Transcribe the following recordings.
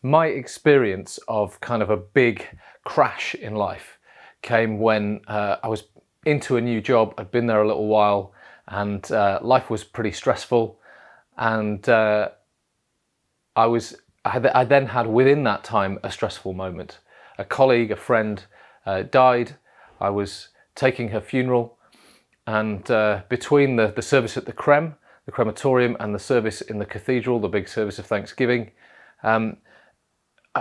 My experience of kind of a big crash in life came when I was into a new job. I'd been there a little while, and life was pretty stressful. And I then had within that time a stressful moment. A colleague, a friend, died. I was taking her funeral, and between the service at the crematorium, and the service in the cathedral, the big service of Thanksgiving,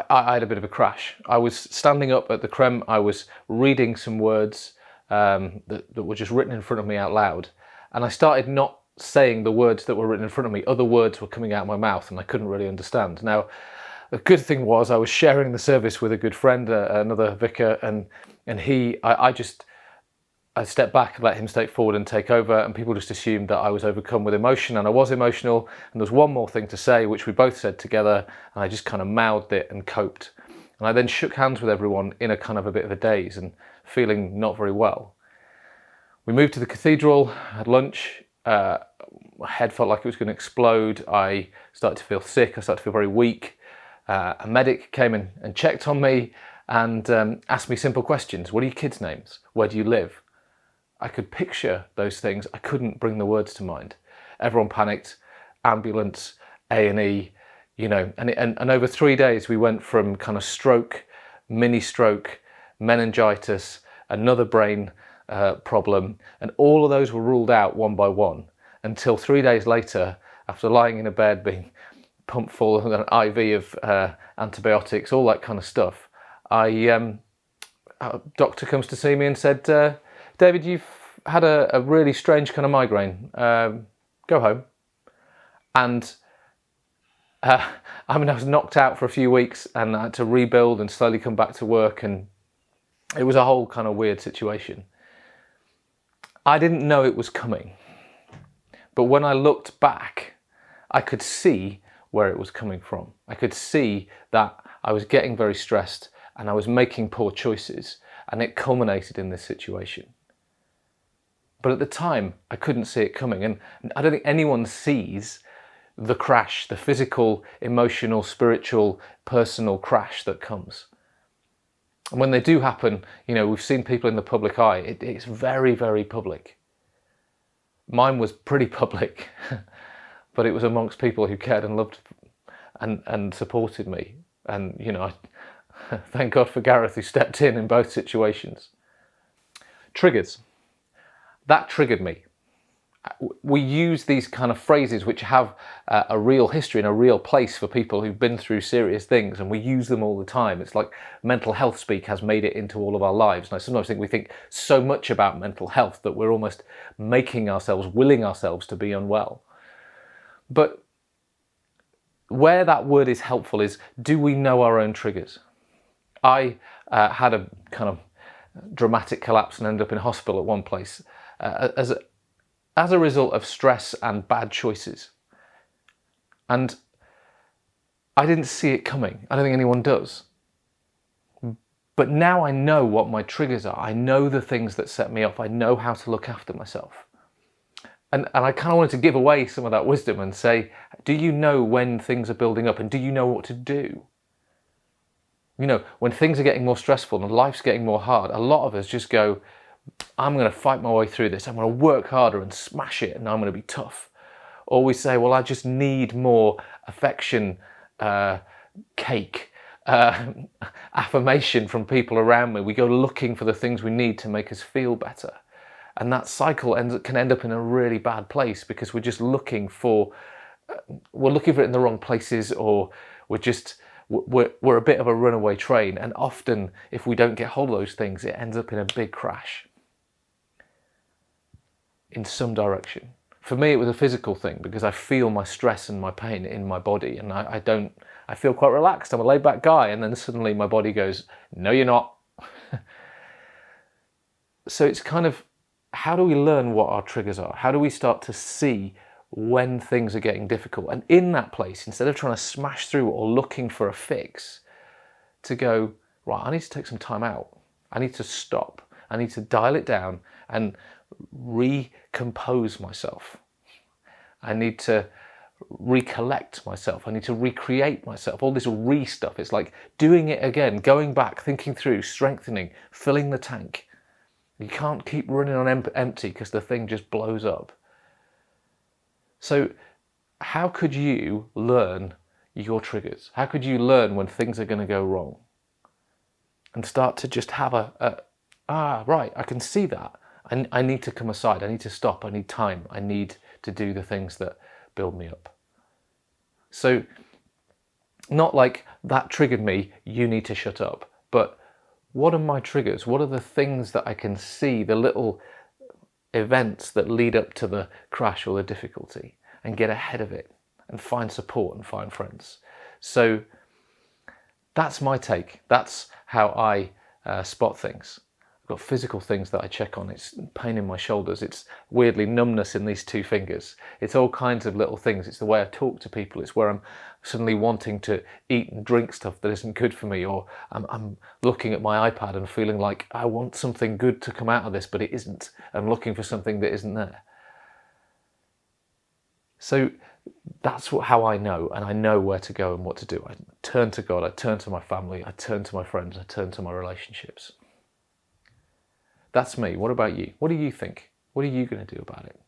I had a bit of a crash. I was standing up at the crem, I was reading some words that were just written in front of me out loud, and I started not saying the words that were written in front of me. Other words were coming out of my mouth and I couldn't really understand. Now, the good thing was I was sharing the service with a good friend, another vicar, and I stepped back and let him step forward and take over, and people just assumed that I was overcome with emotion, and I was emotional, and there was one more thing to say, which we both said together, and I just kind of mouthed it and coped. And I then shook hands with everyone in a kind of a bit of a daze and feeling not very well. We moved to the cathedral, had lunch, my head felt like it was going to explode, I started to feel sick, I started to feel very weak. A medic came in and checked on me and asked me simple questions. What are your kids' names? Where do you live? I could picture those things. I couldn't bring the words to mind. Everyone panicked. Ambulance, A&E, and over 3 days we went from kind of stroke, mini stroke, meningitis, another brain problem, and all of those were ruled out one by one until 3 days later, after lying in a bed being pumped full of an IV of antibiotics, all that kind of stuff, a doctor comes to see me and said, David, you've had a really strange kind of migraine. Go home. And I was knocked out for a few weeks and I had to rebuild and slowly come back to work, and it was a whole kind of weird situation. I didn't know it was coming, but when I looked back, I could see where it was coming from. I could see that I was getting very stressed and I was making poor choices, and it culminated in this situation. But at the time, I couldn't see it coming, and I don't think anyone sees the crash, the physical, emotional, spiritual, personal crash that comes. And when they do happen, we've seen people in the public eye, it's very, very public. Mine was pretty public, but it was amongst people who cared and loved and supported me. And, I thank God for Gareth, who stepped in both situations. Triggers. That triggered me. We use these kind of phrases which have a real history and a real place for people who've been through serious things, and we use them all the time. It's like mental health speak has made it into all of our lives. And I sometimes think we think so much about mental health that we're almost willing ourselves to be unwell. But where that word is helpful is, do we know our own triggers? I had a kind of dramatic collapse and ended up in hospital at one place as a result of stress and bad choices. And I didn't see it coming. I don't think anyone does. But now I know what my triggers are. I know the things that set me off. I know how to look after myself. And I kind of wanted to give away some of that wisdom and say, do you know when things are building up, and do you know what to do? When things are getting more stressful and life's getting more hard, a lot of us just go, I'm going to fight my way through this. I'm going to work harder and smash it, and I'm going to be tough. Or we say, well, I just need more affection, cake, affirmation from people around me. We go looking for the things we need to make us feel better. And that cycle can end up in a really bad place, because we're just looking for it in the wrong places, or we're a bit of a runaway train. And often, if we don't get hold of those things, it ends up in a big crash in some direction. For me, it was a physical thing, because I feel my stress and my pain in my body, and I feel quite relaxed. I'm a laid back guy, and then suddenly my body goes, no, you're not. So it's kind of, how do we learn what our triggers are? How do we start to see when things are getting difficult? And in that place, instead of trying to smash through or looking for a fix, to go, right, I need to take some time out. I need to stop. I need to dial it down and recompose myself. I need to recollect myself. I need to recreate myself. All this stuff. It's like doing it again, going back, thinking through, strengthening, filling the tank. You can't keep running on empty because the thing just blows up. So how could you learn your triggers? How could you learn when things are going to go wrong? And start to just have right, I can see that. I need to come aside. I need to stop. I need time. I need to do the things that build me up. So not like that triggered me, you need to shut up. But what are my triggers? What are the things that I can see, the little events that lead up to the crash or the difficulty, and get ahead of it and find support and find friends? So that's my take. That's how I spot things. I've got physical things that I check on. It's pain in my shoulders. It's weirdly numbness in these 2 fingers. It's all kinds of little things. It's the way I talk to people. It's where I'm suddenly wanting to eat and drink stuff that isn't good for me, or I'm looking at my iPad and feeling like I want something good to come out of this, but it isn't. I'm looking for something that isn't there. So that's how I know, and I know where to go and what to do. I turn to God, I turn to my family, I turn to my friends, I turn to my relationships. That's me. What about you? What do you think? What are you going to do about it?